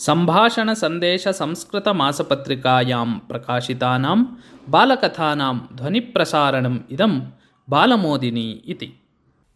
सम्भाषणसन्देशसंस्कृतमासपत्रिकायां प्रकाशितानां बालकथानां ध्वनिप्रसारणम् इदं बालमोदिनी इति।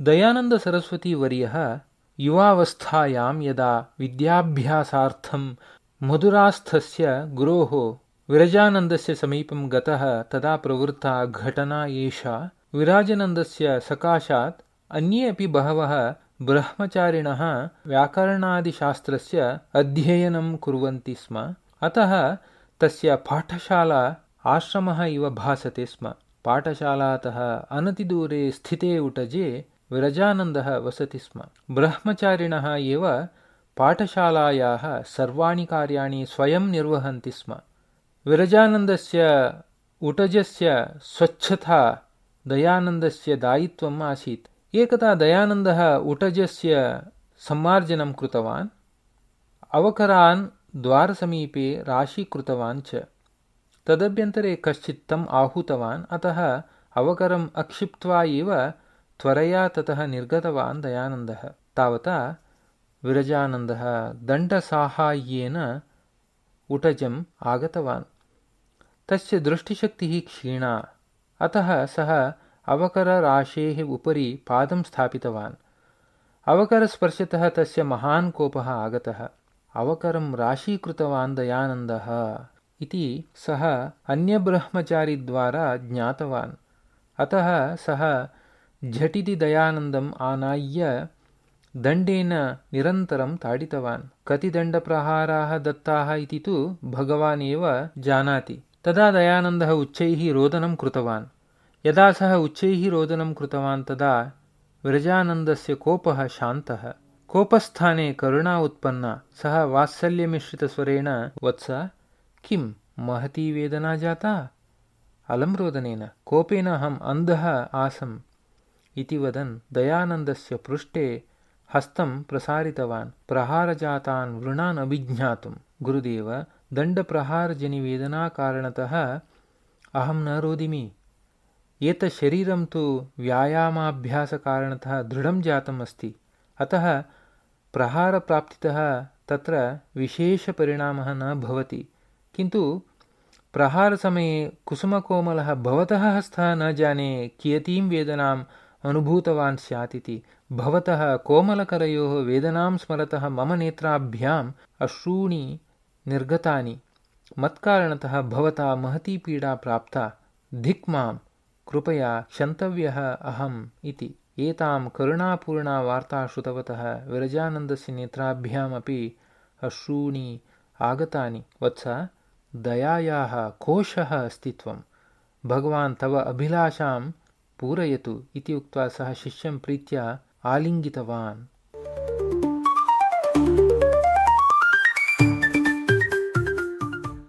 दयानन्दसरस्वतीवर्यः युवावस्थायां यदा विद्याभ्यासार्थं मधुरास्थस्य गुरोः विरजानन्दस्य समीपं गतः तदा प्रवृत्ता घटना एषा। विराजानन्दस्य सकाशात् अन्ये अपि बहवः ब्रह्मचारिणः व्याकरणादिशास्त्रस्य अध्ययनं कुर्वन्ति स्म। अतः तस्य पाठशाला आश्रमः इव भासते स्म। पाठशालातः अनतिदूरे स्थिते उटजे विरजानन्दः वसति स्म। ब्रह्मचारिणः एव पाठशालायाः सर्वाणि कार्याणि स्वयं निर्वहन्ति स्म। विरजानन्दस्य उटजस्य स्वच्छता दयानन्दस्य दायित्वम् आसीत्। एकदा दयानन्दः उटजस्य सम्मार्जनं कृतवान्, अवकरान् द्वारसमीपे राशीकृतवान् च। तदभ्यन्तरे कश्चित् तम् आहूतवान्, अतः अवकरम् अक्षिप्त्वा एव त्वरया ततः निर्गतवान् दयानन्दः। तावता विरजानन्दः दण्डसाहाय्येन उटजम् आगतवान्। तस्य दृष्टिशक्तिः क्षीणा, अतः सः अवकरराशेः उपरि पादं स्थापितवान्। अवकरस्पर्शतः तस्य महान् कोपः आगतः। अवकरं राशीकृतवान् दयानन्दः इति सः अन्यब्रह्मचारिद्वारा ज्ञातवान्। अतः सः झटिति दयानन्दम् आनाय्य दण्डेन निरन्तरं ताडितवान्। कति दण्डप्रहाराः दत्ताः इति तु भगवान् एव जानाति। तदा दयानन्दः उच्चैः रोदनं कृतवान्। यदा सः उच्चैः रोदनं कृतवान् तदा विरजानन्दस्य कोपः शान्तः। कोपस्थाने करुणा उत्पन्ना। सः वात्सल्यमिश्रितस्वरेण वत्स, किं महती वेदना जाता? अलं रोदनेन, कोपेन अहम् अन्धः आसम् इति वदन् दयानन्दस्य पृष्ठे हस्तं प्रसारितवान्, प्रहारजातान् वृणान् अभिज्ञातुं। गुरुदेव, दण्डप्रहारजनिवेदनाकारणतः अहं न रोदिमि। एतत् शरीरं तु व्यायामाभ्यासकारणतः दृढं जातम् अस्ति। अतः प्रहारप्राप्तितः तत्र विशेषपरिणामः न भवति। किन्तु प्रहारसमये कुसुमकोमलः भवतः हस्तः न जाने कियतीं वेदनाम् अनुभूतवान् स्यात् इति। भवतः कोमलकरयोः वेदनां स्मरतः मम नेत्राभ्याम् अश्रूणि निर्गतानि। मत्कारणतः भवता महती पीडा प्राप्ता। धिक् मां, कृपया क्षन्तव्यः अहम् इति। एतां करुणापूर्णा वार्ता श्रुतवतः विरजानन्दस्य नेत्राभ्यामपि अश्रूणि आगतानि। वत्स, दयायाः कोशः अस्ति त्वं। भगवान् तव अभिलाषां पूरयतु इति उक्त्वा सः शिष्यं प्रीत्या आलिङ्गितवान्।